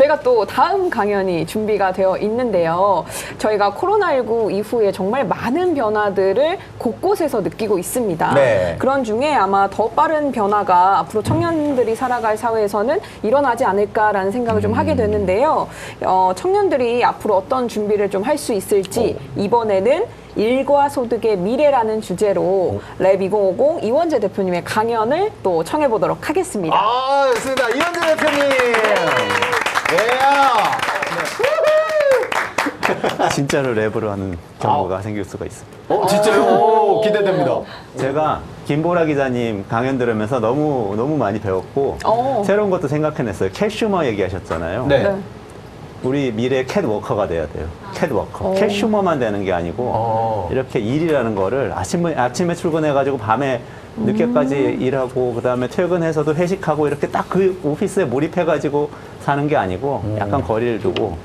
저희가 또 다음 강연이 준비가 되어 있는데요. 저희가 코로나19 이후에 정말 많은 변화들을 곳곳에서 느끼고 있습니다. 네. 그런 중에 아마 더 빠른 변화가 앞으로 청년들이 살아갈 사회에서는 일어나지 않을까라는 생각을 좀 하게 되는데요. 청년들이 앞으로 어떤 준비를 좀 할 수 있을지 이번에는 일과 소득의 미래라는 주제로 랩 2050 이원재 대표님의 강연을 또 청해보도록 하겠습니다. 아, 좋습니다. 이현재 대표님. 진짜로 랩으로 하는 경우가 생길 수가 있습니다. 진짜요? 오, 기대됩니다. 제가 김보라 기자님 강연 들으면서 너무 많이 배웠고 새로운 것도 생각해냈어요. 캐슈머 얘기하셨잖아요. 네. 네. 우리 미래 캣워커가 돼야 돼요. 캣워커. 캐슈머만 되는 게 아니고 이렇게 일이라는 거를 아침에 출근해가지고 밤에 늦게까지 일하고 그다음에 퇴근해서도 회식하고 이렇게 딱 그 오피스에 몰입해가지고 사는 게 아니고 약간 거리를 두고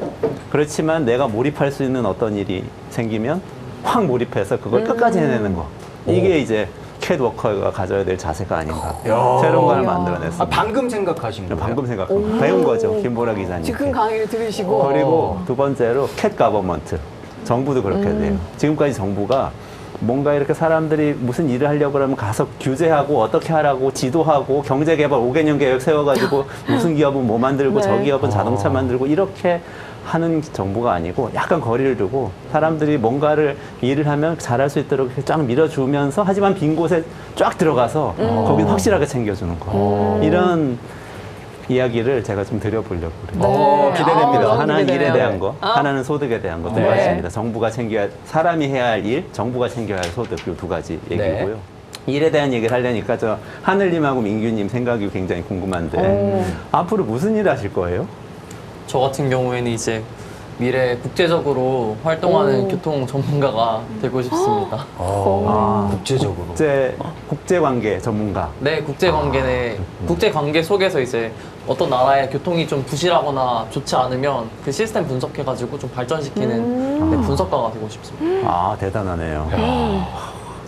그렇지만 내가 몰입할 수 있는 어떤 일이 생기면 확 몰입해서 그걸 끝까지 해내는 거. 이게 이제 캣워커가 가져야 될 자세가 아닌가. 새로운 걸 만들어냈습니다. 방금 생각하신 거예요? 방금 생각한 배운 거죠. 김보라 기자님. 지금 강의를 들으시고 그리고 두 번째로 캣 가버먼트. 정부도 그렇게 돼요. 지금까지 정부가 뭔가 이렇게 사람들이 무슨 일을 하려고 그러면 가서 규제하고 어떻게 하라고 지도하고 경제개발 5개년 계획 세워가지고 무슨 기업은 뭐 만들고 네. 저 기업은 자동차 만들고 이렇게 하는 정부가 아니고 약간 거리를 두고 사람들이 뭔가를 일을 하면 잘할 수 있도록 이렇게 쫙 밀어주면서 하지만 빈 곳에 쫙 들어가서 거긴 확실하게 챙겨주는 거. 이런 이야기를 제가 좀 드려보려고 그래요. 기대됩니다. 너무 하나는 기대돼요. 일에 대한 거, 하나는 소득에 대한 거 두 네. 가지입니다. 정부가 챙겨야 사람이 해야 할 일, 정부가 챙겨야 할 소득 이 두 가지 얘기고요. 일에 대한 얘기를 하려니까 저 하늘님하고 민규님 생각이 굉장히 궁금한데 앞으로 무슨 일 하실 거예요? 저 같은 경우에는 이제 미래 국제적으로 활동하는 교통 전문가가 되고 싶습니다. 국제적으로. 국제관계 전문가. 네, 국제관계 속에서 이제 어떤 나라의 교통이 좀 부실하거나 좋지 않으면 그 시스템 분석해가지고 좀 발전시키는 네, 분석가가 되고 싶습니다. 아 대단하네요.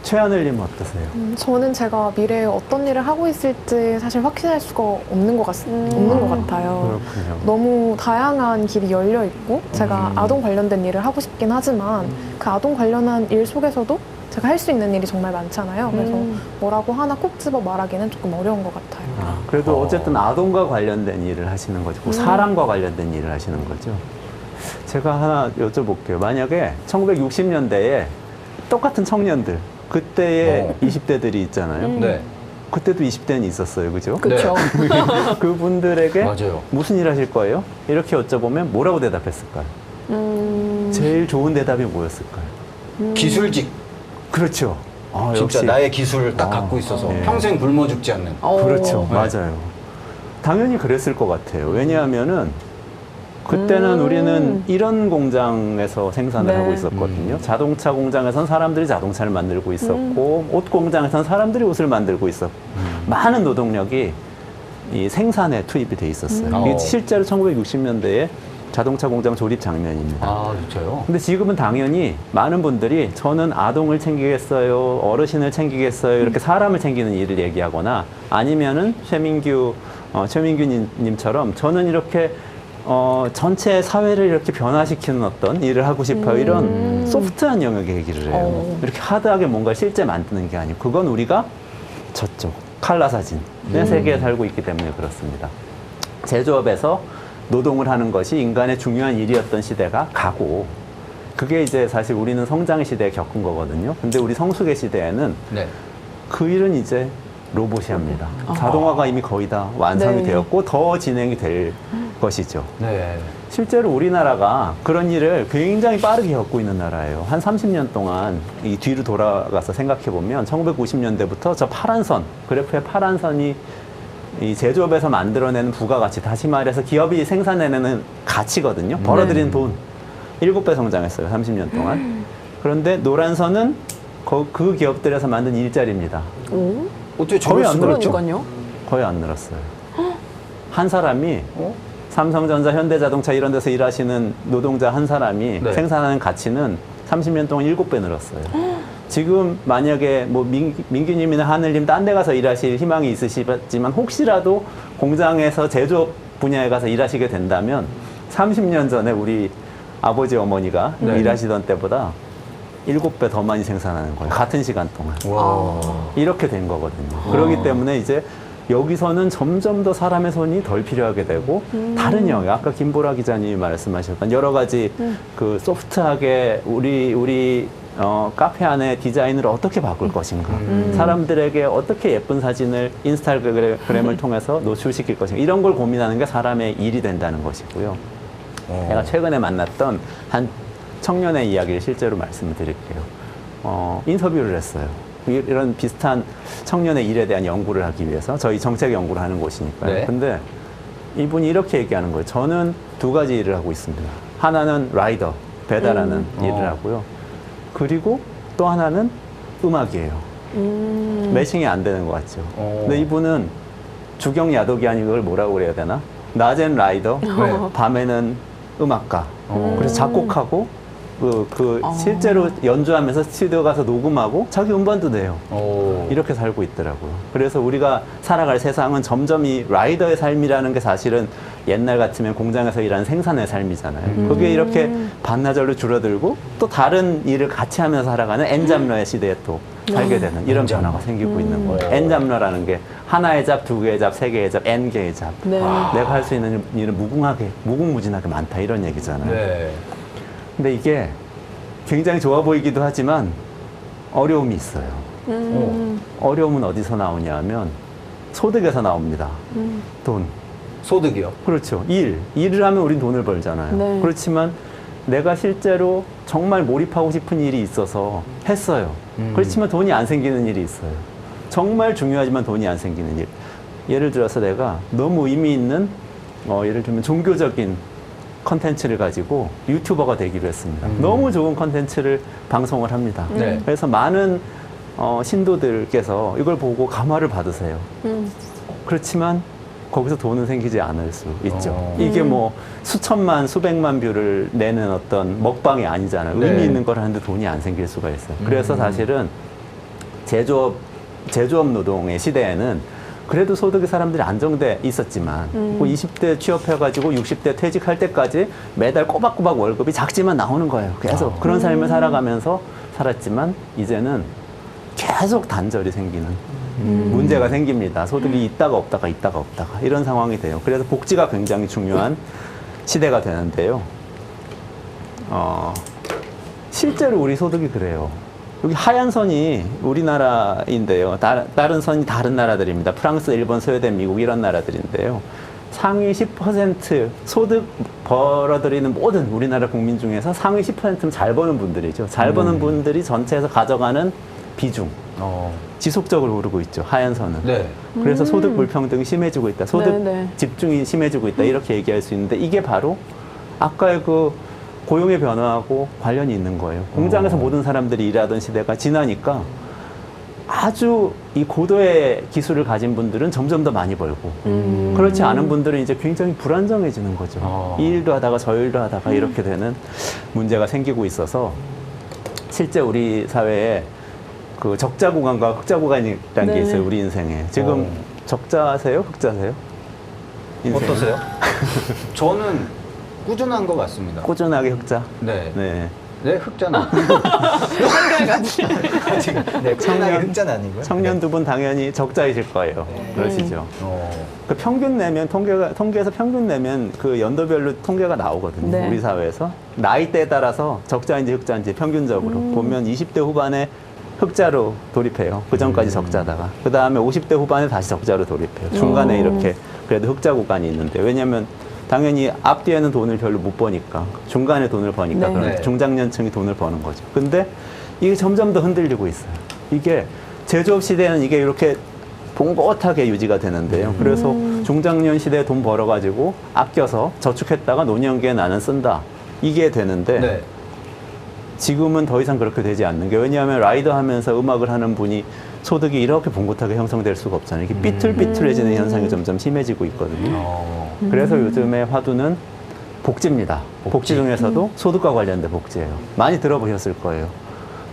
최하늘님 어떠세요? 저는 제가 미래에 어떤 일을 하고 있을지 사실 확신할 수가 없는 것 같아요. 그렇군요. 너무 다양한 길이 열려 있고 제가 아동 관련된 일을 하고 싶긴 하지만 그 아동 관련한 일 속에서도 제가 할 수 있는 일이 정말 많잖아요. 그래서 뭐라고 하나 꼭 집어 말하기는 조금 어려운 것 같아요. 그래도 어쨌든 아동과 관련된 일을 하시는 거고 사람과 관련된 일을 하시는 거죠. 제가 하나 여쭤볼게요. 만약에 1960년대에 똑같은 청년들 그때의 20대들이 있잖아요. 네. 그때도 20대는 있었어요. 그죠? 그렇죠. 그분들에게 맞아요. 무슨 일 하실 거예요? 이렇게 여쭤보면 뭐라고 대답했을까요? 제일 좋은 대답이 뭐였을까요? 기술직. 그렇죠. 진짜 역시. 나의 기술을 딱 갖고 있어서 네. 평생 굶어 죽지 않는. 그렇죠. 네. 맞아요. 당연히 그랬을 것 같아요. 왜냐하면은 그때는 우리는 이런 공장에서 생산을 네. 하고 있었거든요. 자동차 공장에선 사람들이 자동차를 만들고 있었고 옷 공장에선 사람들이 옷을 만들고 있었고 많은 노동력이 이 생산에 투입이 돼 있었어요. 이게 실제로 1960년대에 자동차 공장 조립 장면입니다. 아, 진짜요? 근데 지금은 당연히 많은 분들이 저는 아동을 챙기겠어요, 어르신을 챙기겠어요, 이렇게 사람을 챙기는 일을 얘기하거나 아니면은 최민규님처럼 저는 이렇게 전체 사회를 이렇게 변화시키는 어떤 일을 하고 싶어요. 이런 소프트한 영역의 얘기를 해요. 이렇게 하드하게 뭔가 실제 만드는 게 아니고 그건 우리가 저쪽 칼라 사진의 세계에 살고 있기 때문에 그렇습니다. 제조업에서 노동을 하는 것이 인간의 중요한 일이었던 시대가 가고 그게 이제 사실 우리는 성장의 시대에 겪은 거거든요. 근데 우리 성숙의 시대에는 네. 그 일은 이제 로봇이 합니다. 자동화가 이미 거의 다 완성이 네. 되었고 더 진행이 될 것이죠. 네. 실제로 우리나라가 그런 일을 굉장히 빠르게 겪고 있는 나라예요. 한 30년 동안 이 뒤로 돌아가서 생각해 보면 1990년대부터 저 파란 선, 그래프의 파란 선이 이 제조업에서 만들어내는 부가가치, 다시 말해서 기업이 생산해내는 가치거든요. 벌어들이는 돈. 7배 성장했어요, 30년 동안. 그런데 노란 선은 그 기업들에서 만든 일자리입니다. 어떻게 거의 안 저럴 수가 늘었죠? 있죠? 그러니까요. 거의 안 늘었어요. 한 사람이 삼성전자, 현대자동차 이런 데서 일하시는 노동자 한 사람이 네. 생산하는 가치는 30년 동안 7배 늘었어요. 지금 만약에 뭐 민규님이나 하늘님 딴 데 가서 일하실 희망이 있으시지만 혹시라도 공장에서 제조업 분야에 가서 일하시게 된다면 30년 전에 우리 아버지 어머니가 네. 일하시던 때보다 7배 더 많이 생산하는 거예요. 같은 시간 동안. 와. 이렇게 된 거거든요. 그렇기 때문에 이제 여기서는 점점 더 사람의 손이 덜 필요하게 되고 다른 영역, 아까 김보라 기자님이 말씀하셨던 여러 가지 그 소프트하게 우리 카페 안에 디자인을 어떻게 바꿀 것인가, 사람들에게 어떻게 예쁜 사진을 인스타그램을 통해서 노출시킬 것인가, 이런 걸 고민하는 게 사람의 일이 된다는 것이고요. 제가 최근에 만났던 한 청년의 이야기를 실제로 말씀을 드릴게요. 인터뷰를 했어요. 이런 비슷한 청년의 일에 대한 연구를 하기 위해서 저희 정책 연구를 하는 곳이니까요. 네. 근데 이분이 이렇게 얘기하는 거예요. 저는 2가지 일을 하고 있습니다. 하나는 라이더, 배달하는 일을 하고요. 그리고 또 하나는 음악이에요. 매칭이 안 되는 것 같죠. 근데 이분은 주경 야독이 아니고 그걸 뭐라고 그래야 되나? 낮엔 라이더, 밤에는 음악가. 그래서 작곡하고 실제로 연주하면서 스튜디오 가서 녹음하고 자기 음반도 내요. 이렇게 살고 있더라고요. 그래서 우리가 살아갈 세상은 점점 이 라이더의 삶이라는 게 사실은 옛날 같으면 공장에서 일하는 생산의 삶이잖아요. 그게 이렇게 반나절로 줄어들고 또 다른 일을 같이 하면서 살아가는 N잡러의 시대에 또 살게 되는 이런 변화가 생기고 있는 거예요. N잡러라는 게 하나의 잡, 2개의 잡, 3개의 잡, N개의 잡. 네. 내가 할 수 있는 일은 무궁무진하게 많다 이런 얘기잖아요. 네. 근데 이게 굉장히 좋아 보이기도 하지만 어려움이 있어요. 어려움은 어디서 나오냐 하면 소득에서 나옵니다. 돈. 소득이요. 그렇죠. 일을 하면 우린 돈을 벌잖아요. 네. 그렇지만 내가 실제로 정말 몰입하고 싶은 일이 있어서 했어요. 그렇지만 돈이 안 생기는 일이 있어요. 정말 중요하지만 돈이 안 생기는 일. 예를 들어서 내가 너무 의미 있는 예를 들면 종교적인 컨텐츠를 가지고 유튜버가 되기로 했습니다. 너무 좋은 컨텐츠를 방송을 합니다. 네. 그래서 많은 신도들께서 이걸 보고 감화를 받으세요. 그렇지만 거기서 돈은 생기지 않을 수 있죠. 이게 뭐 수천만, 수백만 뷰를 내는 어떤 먹방이 아니잖아요. 네. 의미 있는 걸 하는데 돈이 안 생길 수가 있어요. 그래서 사실은 제조업 노동의 시대에는 그래도 소득이 사람들이 안정돼 있었지만 20대 취업해가지고 60대 퇴직할 때까지 매달 꼬박꼬박 월급이 작지만 나오는 거예요. 계속 그런 삶을 살아가면서 살았지만 이제는 계속 단절이 생기는 문제가 생깁니다. 소득이 있다가 없다가 있다가 없다가 이런 상황이 돼요. 그래서 복지가 굉장히 중요한 시대가 되는데요. 실제로 우리 소득이 그래요. 여기 하얀 선이 우리나라인데요. 다른 선이 다른 나라들입니다. 프랑스, 일본, 스웨덴, 미국 이런 나라들인데요. 상위 10% 소득 벌어들이는 모든 우리나라 국민 중에서 상위 10%는 잘 버는 분들이죠. 잘 버는 분들이 전체에서 가져가는 비중. 지속적으로 오르고 있죠. 하얀 선은. 네. 그래서 소득 불평등이 심해지고 있다. 소득 네. 집중이 심해지고 있다. 이렇게 얘기할 수 있는데 이게 바로 아까의 그 고용의 변화하고 관련이 있는 거예요. 공장에서 모든 사람들이 일하던 시대가 지나니까 아주 이 고도의 기술을 가진 분들은 점점 더 많이 벌고 그렇지 않은 분들은 이제 굉장히 불안정해지는 거죠. 이 일도 하다가 저 일도 하다가 이렇게 되는 문제가 생기고 있어서 실제 우리 사회에 그 적자 구간과 흑자 구간이라는 게 네네. 있어요. 우리 인생에. 지금 적자세요? 흑자세요? 인생에? 어떠세요? 저는 꾸준한 것 같습니다. 꾸준하게 흑자? 네. 네. 네, 흑자는. 네, 청년 흑자는 아니고요. 청년 두 분 당연히 적자이실 거예요. 그러시죠. 어. 그 평균 내면 통계에서 평균 내면 그 연도별로 통계가 나오거든요. 네. 우리 사회에서 나이대에 따라서 적자인지 흑자인지 평균적으로 보면 20대 후반에 흑자로 돌입해요. 그 전까지 적자다가 그 다음에 50대 후반에 다시 적자로 돌입해요. 중간에 이렇게 그래도 흑자 구간이 있는데 왜냐하면 당연히 앞뒤에는 돈을 별로 못 버니까 중간에 돈을 버니까 네. 그런 네. 중장년층이 돈을 버는 거죠. 근데 이게 점점 더 흔들리고 있어요. 이게 제조업 시대는 이게 이렇게 봉긋하게 유지가 되는데요. 그래서 중장년 시대에 돈 벌어가지고 아껴서 저축했다가 노년기에 나는 쓴다. 이게 되는데 네. 지금은 더 이상 그렇게 되지 않는 게 왜냐하면 라이더 하면서 음악을 하는 분이 소득이 이렇게 봉긋하게 형성될 수가 없잖아요. 이게 삐뚤삐뚤해지는 현상이 점점 심해지고 있거든요. 그래서 요즘의 화두는 복지입니다. 복지 중에서도 소득과 관련된 복지예요. 많이 들어보셨을 거예요.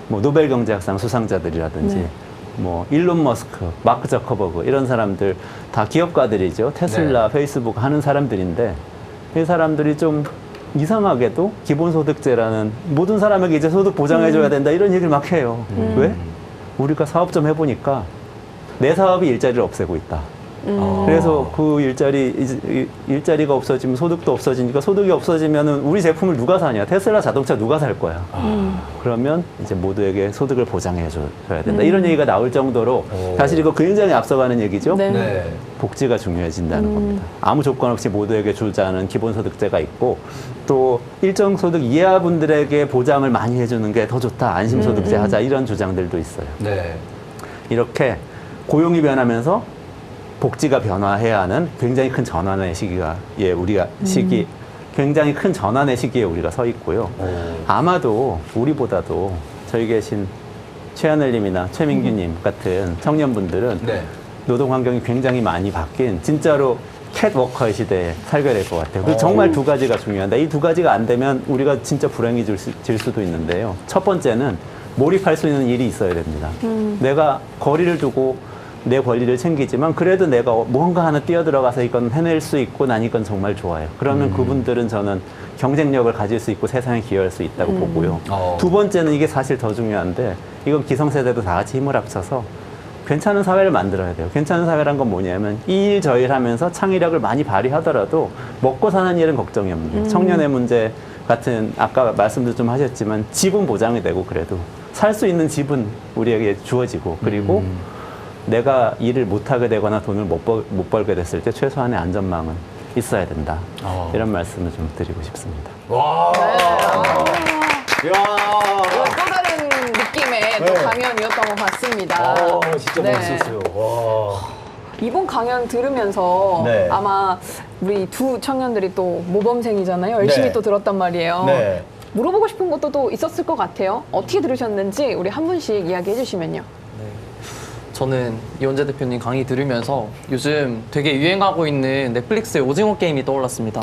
뭐 노벨 경제학상 수상자들이라든지 네. 뭐 일론 머스크, 마크 저커버그 이런 사람들 다 기업가들이죠. 테슬라, 페이스북 하는 사람들인데 이 사람들이 좀 이상하게도 기본소득제라는 모든 사람에게 이제 소득 보장해줘야 된다 이런 얘기를 막 해요. 왜? 우리가 사업 좀 해보니까 내 사업이 일자리를 없애고 있다. 그래서 그 일자리가 없어지면 소득도 없어지니까 소득이 없어지면은 우리 제품을 누가 사냐? 테슬라 자동차 누가 살 거야? 그러면 이제 모두에게 소득을 보장해 줘야 된다. 이런 얘기가 나올 정도로 사실 이거 굉장히 앞서가는 얘기죠. 네. 네. 복지가 중요해진다는 겁니다. 아무 조건 없이 모두에게 주자는 기본소득제가 있고 또 일정 소득 이하 분들에게 보장을 많이 해주는 게 더 좋다. 안심소득제 하자 이런 주장들도 있어요. 네. 이렇게 고용이 변하면서 복지가 변화해야 하는 굉장히 큰 전환의 시기가 굉장히 큰 전환의 시기에 우리가 서 있고요. 아마도 우리보다도 저희 계신 최하늘님이나 최민규님 같은 청년분들은 네. 노동 환경이 굉장히 많이 바뀐 진짜로 캣워커의 시대에 살게 될 것 같아요. 그리고 정말 두 가지가 중요한데 이 두 가지가 안 되면 우리가 진짜 불행해질 수도 있는데요. 첫 번째는 몰입할 수 있는 일이 있어야 됩니다. 내가 거리를 두고 내 권리를 챙기지만 그래도 내가 뭔가 하나 뛰어들어가서 이건 해낼 수 있고 난 이건 정말 좋아요. 그러면 그분들은 저는 경쟁력을 가질 수 있고 세상에 기여할 수 있다고 보고요. 두 번째는 이게 사실 더 중요한데 이건 기성세대도 다 같이 힘을 합쳐서 괜찮은 사회를 만들어야 돼요. 괜찮은 사회란 건 뭐냐면 이 일 저 일 하면서 창의력을 많이 발휘하더라도 먹고 사는 일은 걱정이 없는 청년의 문제 같은 아까 말씀도 좀 하셨지만 집은 보장이 되고 그래도 살 수 있는 집은 우리에게 주어지고 그리고 내가 일을 못하게 되거나 돈을 못 벌게 됐을 때 최소한의 안전망은 있어야 된다. 이런 말씀을 좀 드리고 싶습니다. 와. 또 다른 느낌의 또 강연이었던 것 같습니다. 진짜 네. 멋있었어요. 와. 이번 강연 들으면서 네. 아마 우리 두 청년들이 또 모범생이잖아요. 열심히 네. 또 들었단 말이에요. 네. 물어보고 싶은 것도 또 있었을 것 같아요. 어떻게 들으셨는지 우리 한 분씩 이야기해 주시면요. 저는 이원재 대표님 강의 들으면서 요즘 되게 유행하고 있는 넷플릭스의 오징어 게임이 떠올랐습니다.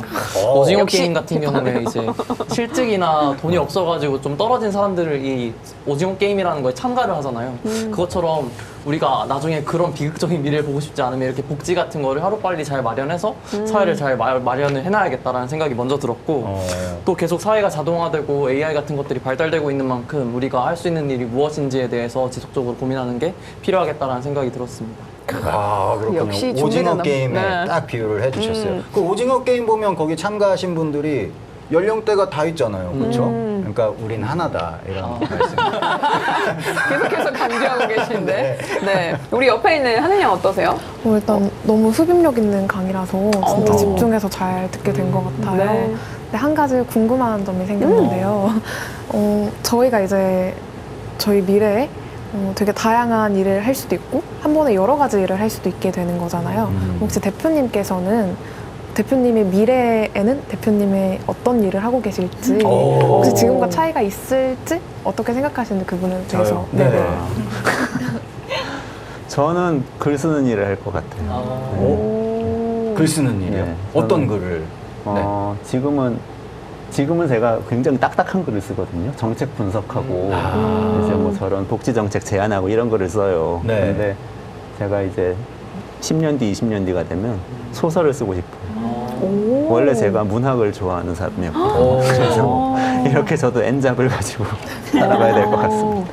오징어 역시 게임 같은 경우는 이제 실직이나 돈이 없어가지고 좀 떨어진 사람들을 이 오징어 게임이라는 거에 참가를 하잖아요. 그것처럼 우리가 나중에 그런 비극적인 미래를 보고 싶지 않으면 이렇게 복지 같은 거를 하루빨리 잘 마련해서 사회를 잘 마련을 해놔야겠다라는 생각이 먼저 들었고 또 계속 사회가 자동화되고 AI 같은 것들이 발달되고 있는 만큼 우리가 할 수 있는 일이 무엇인지에 대해서 지속적으로 고민하는 게 필요하겠다라는 생각이 들었습니다. 아, 그렇군요. 역시 오징어 준비된 게임에 네. 딱 비유를 해주셨어요. 그 오징어 게임 보면 거기 참가하신 분들이 연령대가 다 있잖아요. 그렇죠? 그러니까 우린 하나다 이런 말씀. 계속해서 강조하고 계신데. 네. 우리 옆에 있는 하늘양 어떠세요? 일단 너무 흡입력 있는 강의라서 진짜 집중해서 잘 듣게 된 것 같아요. 네. 근데 한 가지 궁금한 점이 생겼는데요. 저희가 이제 저희 미래에 되게 다양한 일을 할 수도 있고 한 번에 여러 가지 일을 할 수도 있게 되는 거잖아요. 혹시 대표님께서는 대표님의 미래에는 대표님의 어떤 일을 하고 계실지 혹시 지금과 차이가 있을지 어떻게 생각하시는지 그 부분에 대해서 네. 저는 글 쓰는 일을 할 것 같아요. 글 쓰는 일이요? 네, 어떤 저는- 글을? 지금은 제가 굉장히 딱딱한 글을 쓰거든요. 정책 분석하고 이제 뭐 저런 복지 정책 제안하고 이런 글을 써요. 네. 근데 제가 이제 10년 뒤, 20년 뒤가 되면 소설을 쓰고 싶어요. 원래 제가 문학을 좋아하는 사람이었거든요. 그래서 이렇게 저도 N잡을 가지고 살아가야 될 것 같습니다.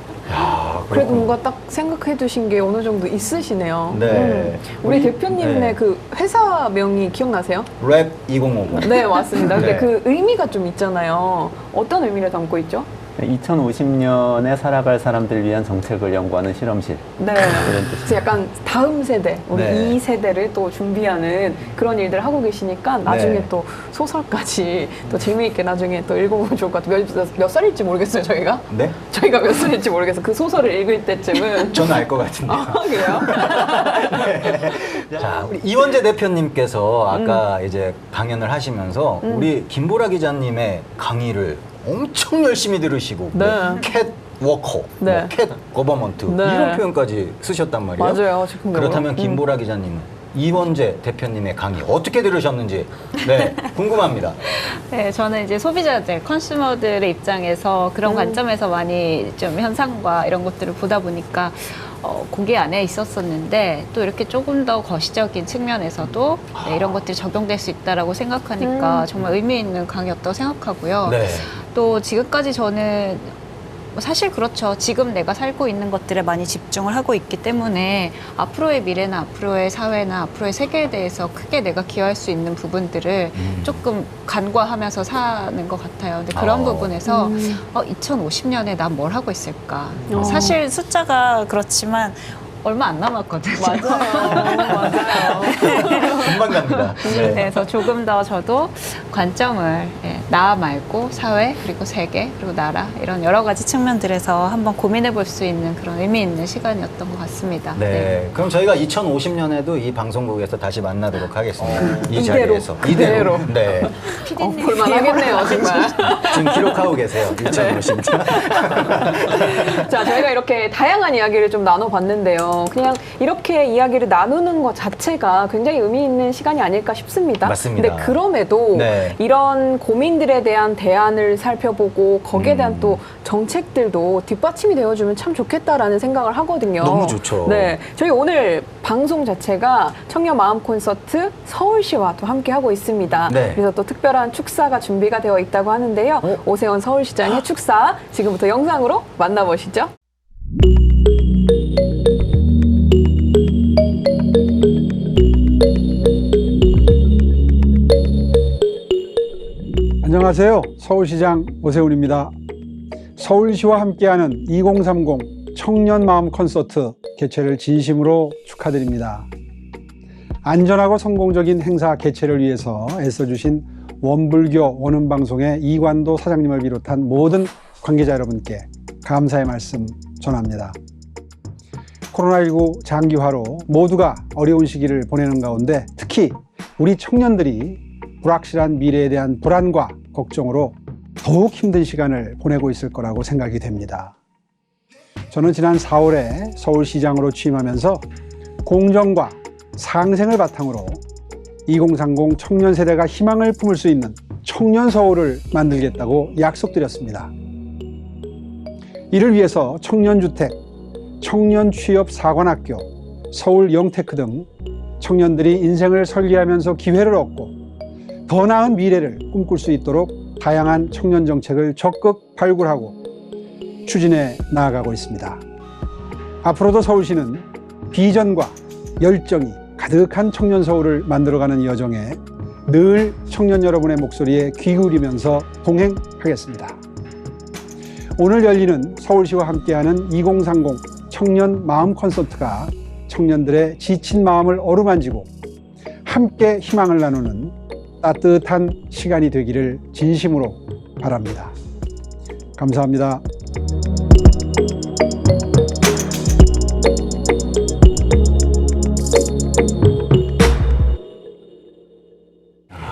그래도 뭔가 딱 생각해 두신 게 어느 정도 있으시네요. 네. 우리 대표님의 네. 그 회사명이 기억나세요? 랩 2050. 네, 맞습니다. 근데 네. 그 의미가 좀 있잖아요. 어떤 의미를 담고 있죠? 2050년에 살아갈 사람들을 위한 정책을 연구하는 실험실. 네. 이런 뜻이죠. 그래서 약간 다음 세대, 우리 네. 2세대를 또 준비하는 그런 일들을 하고 계시니까 나중에 네. 또 소설까지 또 재미있게 나중에 또 읽어보면 좋을 것 같아요. 몇 살일지 모르겠어요, 저희가? 네? 저희가 몇 살일지 모르겠어요. 그 소설을 읽을 때쯤은. 저는 알 것 같은데. 아, 그래요? 자, 우리 이원재 대표님께서 아까 이제 강연을 하시면서 우리 김보라 기자님의 강의를 엄청 열심히 들으시고 네. 캣 워커, 네. 캣 거버먼트 네. 이런 표현까지 쓰셨단 말이에요. 맞아요, 지금 그렇다면 김보라 기자님은 이원재 대표님의 강의 어떻게 들으셨는지 네, 궁금합니다. 네, 저는 이제 소비자들, 컨슈머들의 입장에서 그런 관점에서 많이 좀 현상과 이런 것들을 보다 보니까 공개 안에 있었었는데 또 이렇게 조금 더 거시적인 측면에서도 네, 이런 것들이 적용될 수 있다라고 생각하니까 정말 의미 있는 강의였다고 생각하고요. 네. 또 지금까지 저는 사실 그렇죠. 지금 내가 살고 있는 것들에 많이 집중을 하고 있기 때문에 앞으로의 미래나 앞으로의 사회나 앞으로의 세계에 대해서 크게 내가 기여할 수 있는 부분들을 조금 간과하면서 사는 것 같아요. 근데 그런 부분에서 2050년에 난 뭘 하고 있을까? 사실 숫자가 그렇지만 얼마 안 남았거든요. 맞아요. 금방 갑니다. 네. 그래서 조금 더 저도 관점을 나 말고 사회 그리고 세계 그리고 나라 이런 여러 가지 측면들에서 한번 고민해 볼 수 있는 그런 의미 있는 시간이었던 것 같습니다. 네. 그럼 저희가 2050년에도 이 방송국에서 다시 만나도록 하겠습니다. 이 이대로. 자리에서. 이대로. 네. 볼만하겠네요, 정말. 지금 기록하고 계세요. 2050년. 자, 저희가 이렇게 다양한 이야기를 좀 나눠봤는데요. 그냥 이렇게 이야기를 나누는 것 자체가 굉장히 의미 있는 시간이 아닐까 싶습니다. 맞습니다. 근데 그럼에도 네. 이런 고민들에 대한 대안을 살펴보고 거기에 대한 또 정책들도 뒷받침이 되어주면 참 좋겠다라는 생각을 하거든요. 너무 좋죠. 네, 저희 오늘 방송 자체가 청년 마음 콘서트 서울시와 또 함께 하고 있습니다. 네. 그래서 또 특별한 축사가 준비가 되어 있다고 하는데요. 오세훈 서울시장의 축사 지금부터 영상으로 만나보시죠. 안녕하세요. 서울시장 오세훈입니다. 서울시와 함께하는 2030 청년 마음 콘서트 개최를 진심으로 축하드립니다. 안전하고 성공적인 행사 개최를 위해서 애써주신 원불교 원음방송의 이관도 사장님을 비롯한 모든 관계자 여러분께 감사의 말씀 전합니다. 코로나19 장기화로 모두가 어려운 시기를 보내는 가운데 특히 우리 청년들이 불확실한 미래에 대한 불안과 걱정으로 더욱 힘든 시간을 보내고 있을 거라고 생각이 됩니다. 저는 지난 4월에 서울시장으로 취임하면서 공정과 상생을 바탕으로 2030 청년 세대가 희망을 품을 수 있는 청년 서울을 만들겠다고 약속드렸습니다. 이를 위해서 청년주택, 청년취업사관학교, 서울 영테크 등 청년들이 인생을 설계하면서 기회를 얻고 더 나은 미래를 꿈꿀 수 있도록 다양한 청년 정책을 적극 발굴하고 추진해 나아가고 있습니다. 앞으로도 서울시는 비전과 열정이 가득한 청년 서울을 만들어가는 여정에 늘 청년 여러분의 목소리에 귀 기울이면서 동행하겠습니다. 오늘 열리는 서울시와 함께하는 2030 청년 마음 콘서트가 청년들의 지친 마음을 어루만지고 함께 희망을 나누는 따뜻한 시간이 되기를 진심으로 바랍니다. 감사합니다.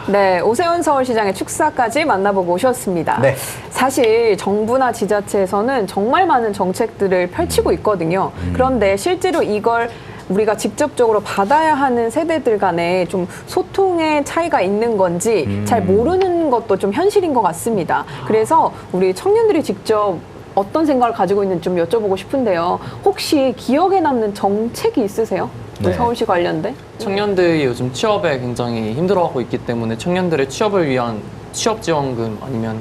네, 오세훈 서울시장의 축사까지 만나보고 오셨습니다. 네. 사실 정부나 지자체에서는 정말 많은 정책들을 펼치고 있거든요. 그런데 실제로 이걸 우리가 직접적으로 받아야 하는 세대들 간에 좀 소통의 차이가 있는 건지 잘 모르는 것도 좀 현실인 것 같습니다. 그래서 우리 청년들이 직접 어떤 생각을 가지고 있는지 좀 여쭤보고 싶은데요. 혹시 기억에 남는 정책이 있으세요? 네. 서울시 관련된? 청년들이 요즘 취업에 굉장히 힘들어하고 있기 때문에 청년들의 취업을 위한 취업 지원금 아니면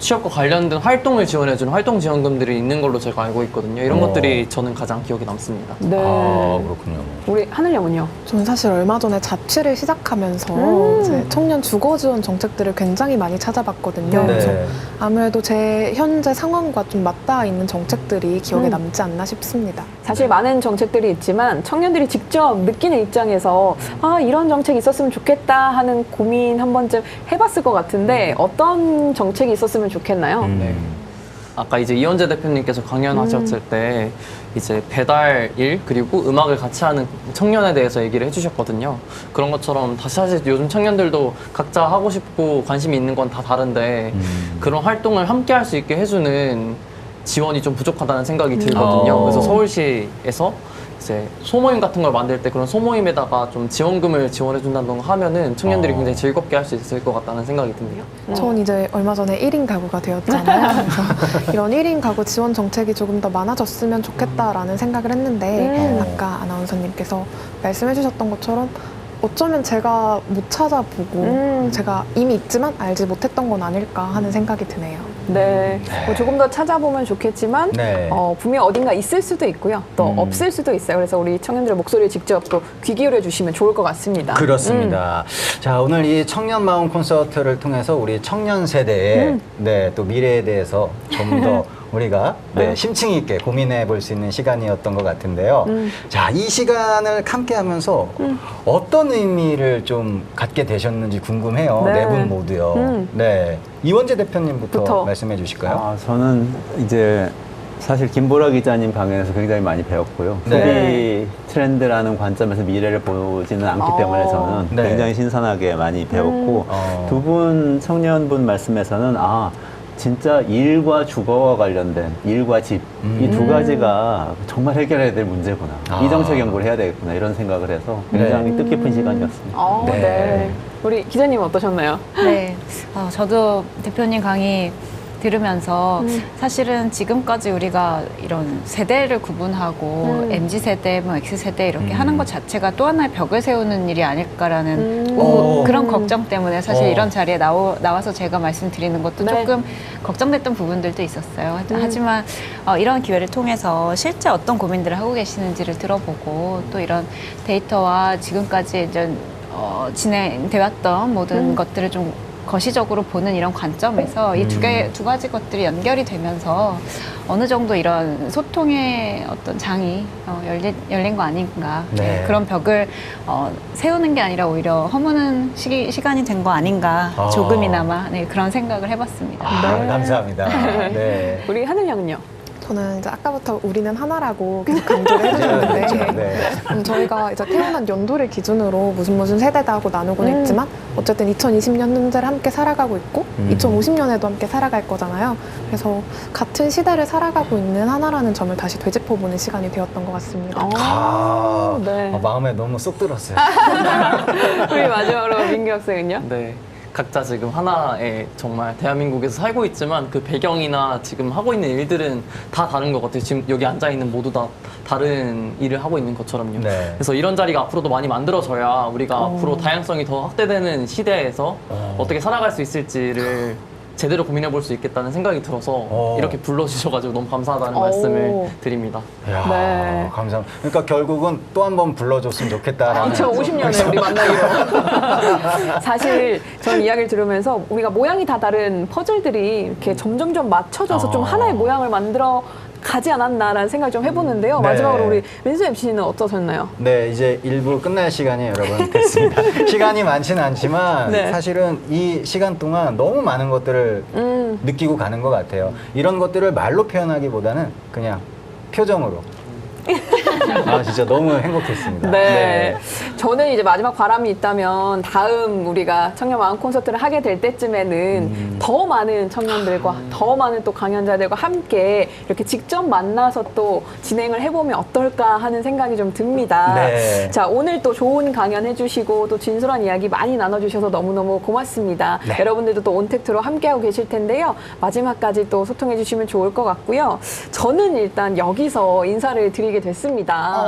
취업과 관련된 활동을 지원해주는 활동 지원금들이 있는 걸로 제가 알고 있거든요. 이런 것들이 저는 가장 기억에 남습니다. 네. 아, 그렇군요. 우리 하늘양은요? 저는 사실 얼마 전에 자취를 시작하면서 이제 청년 주거 지원 정책들을 굉장히 많이 찾아봤거든요. 네. 그래서 아무래도 제 현재 상황과 좀 맞닿아 있는 정책들이 기억에 남지 않나 싶습니다. 사실 많은 정책들이 있지만 청년들이 직접 느끼는 입장에서 아, 이런 정책이 있었으면 좋겠다 하는 고민 한 번쯤 해봤을 것 같은데 어떤 정책이 있었으면 좋겠나요? 네. 아까 이제 이현재 대표님께서 강연하셨을 때 이제 배달 일 그리고 음악을 같이 하는 청년에 대해서 얘기를 해주셨거든요. 그런 것처럼 사실 요즘 청년들도 각자 하고 싶고 관심이 있는 건 다 다른데 그런 활동을 함께 할 수 있게 해주는 지원이 좀 부족하다는 생각이 들거든요. 그래서 서울시에서 이제 소모임 같은 걸 만들 때 그런 소모임에다가 좀 지원금을 지원해준다던가 하면은 청년들이 굉장히 즐겁게 할 수 있을 것 같다는 생각이 듭니다. 전 이제 얼마 전에 1인 가구가 되었잖아요. 그래서 이런 1인 가구 지원 정책이 조금 더 많아졌으면 좋겠다라는 생각을 했는데 아까 아나운서님께서 말씀해 주셨던 것처럼 어쩌면 제가 못 찾아보고 제가 이미 있지만 알지 못했던 건 아닐까 하는 생각이 드네요. 네. 뭐 조금 더 찾아보면 좋겠지만 네. 분명 어딘가 있을 수도 있고요. 또 없을 수도 있어요. 그래서 우리 청년들의 목소리를 직접 또 귀 기울여 주시면 좋을 것 같습니다. 그렇습니다. 자, 오늘 이 청년 마음 콘서트를 통해서 우리 청년 세대의 네, 또 미래에 대해서 좀 더 우리가 네, 심층 있게 고민해 볼 수 있는 시간이었던 것 같은데요. 자, 이 시간을 함께 하면서 어떤 의미를 좀 갖게 되셨는지 궁금해요. 네. 네 분 모두요. 네. 이원재 대표님부터 부터. 말씀해 주실까요? 아, 저는 이제 사실 김보라 기자님 강연에서 굉장히 많이 배웠고요. 네. 소비 트렌드라는 관점에서 미래를 보지는 않기 때문에 저는 네. 굉장히 신선하게 많이 배웠고 두 분 청년분 말씀에서는 진짜 일과 주거와 관련된 일과 집 이 두 가지가 정말 해결해야 될 문제구나. 이 정책 연구를 해야 되겠구나 이런 생각을 해서 굉장히 뜻깊은 시간이었습니다. 네. 네. 우리 기자님 어떠셨나요? 네, 저도 대표님 강의 들으면서 사실은 지금까지 우리가 이런 세대를 구분하고 MZ세대, 뭐 X세대 이렇게 하는 것 자체가 또 하나의 벽을 세우는 일이 아닐까라는 그런 걱정 때문에 사실 이런 자리에 나와서 제가 말씀드리는 것도 네. 조금 걱정됐던 부분들도 있었어요. 하지만 이런 기회를 통해서 실제 어떤 고민들을 하고 계시는지를 들어보고 또 이런 데이터와 지금까지 이제 진행돼 왔던 모든 것들을 좀 거시적으로 보는 이런 관점에서 이 두 가지 것들이 연결이 되면서 어느 정도 이런 소통의 어떤 장이 열린 거 아닌가. 네. 그런 벽을 세우는 게 아니라 오히려 허무는 시간이 된 거 아닌가. 조금이나마 그런 생각을 해봤습니다. 감사합니다. 네. 우리 하늘 양은요? 저는 이제 아까부터 우리는 하나라고 계속 강조를 해주셨는데 네. 저희가 이제 태어난 연도를 기준으로 무슨 세대다 하고 나누고는 있지만 어쨌든 2020년 현재를 함께 살아가고 있고 2050년에도 함께 살아갈 거잖아요. 그래서 같은 시대를 살아가고 있는 하나라는 점을 다시 되짚어보는 시간이 되었던 것 같습니다. 네. 마음에 너무 쏙 들었어요. 우리 마지막으로 민규 학생은요? 네. 각자 지금 하나의 정말 대한민국에서 살고 있지만 그 배경이나 지금 하고 있는 일들은 다 다른 것 같아요. 지금 여기 앉아있는 모두 다 다른 일을 하고 있는 것처럼요. 네. 그래서 이런 자리가 앞으로도 많이 만들어져야 우리가 앞으로 다양성이 더 확대되는 시대에서 어떻게 살아갈 수 있을지를 제대로 고민해 볼 수 있겠다는 생각이 들어서 이렇게 불러주셔가지고 너무 감사하다는 말씀을 드립니다. 이야, 네. 감사합니다. 그러니까 결국은 또 한 번 불러줬으면 좋겠다라는. 2050년에 우리 만나기로. 사실 전 이야기를 들으면서 우리가 모양이 다 다른 퍼즐들이 이렇게 점점점 맞춰져서 좀 하나의 모양을 만들어 가지 않았나라는 생각을 좀 해보는데요. 네. 마지막으로 우리 왼수 MC는 어떠셨나요? 네, 이제 1부 끝날 시간이 여러분 됐습니다. 시간이 많지는 않지만 네. 사실은 이 시간 동안 너무 많은 것들을 느끼고 가는 것 같아요. 이런 것들을 말로 표현하기보다는 그냥 표정으로. 진짜 너무 행복했습니다. 네. 저는 이제 마지막 바람이 있다면 다음 우리가 청년 마음 콘서트를 하게 될 때쯤에는 더 많은 청년들과 더 많은 또 강연자들과 함께 이렇게 직접 만나서 또 진행을 해보면 어떨까 하는 생각이 좀 듭니다. 네. 자, 오늘 또 좋은 강연 해주시고 또 진솔한 이야기 많이 나눠주셔서 너무너무 고맙습니다. 네. 여러분들도 또 온택트로 함께하고 계실 텐데요. 마지막까지 또 소통해주시면 좋을 것 같고요. 저는 일단 여기서 인사를 드리게 됐습니다.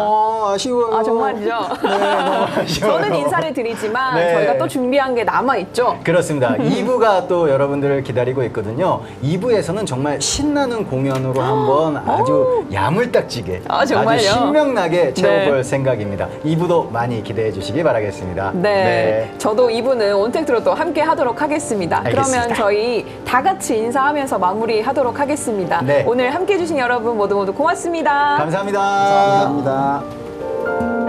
아쉬워요. 아, 정말이죠? 네, 너무 아쉬워요. 저는 인사를 드리지만 네. 저희가 또 준비한 게 남아있죠. 그렇습니다. 2부가 또 여러분들을 기다리고 있거든요. 2부에서는 정말 신나는 공연으로 한번 아주 야물딱지게 정말요? 아주 신명나게 채워볼 생각입니다. 2부도 많이 기대해 주시기 바라겠습니다. 네. 저도 이분은 온택트로 또 함께 하도록 하겠습니다. 알겠습니다. 그러면 저희 다 같이 인사하면서 마무리하도록 하겠습니다. 네. 오늘 함께 해주신 여러분 모두 고맙습니다. 감사합니다. 감사합니다.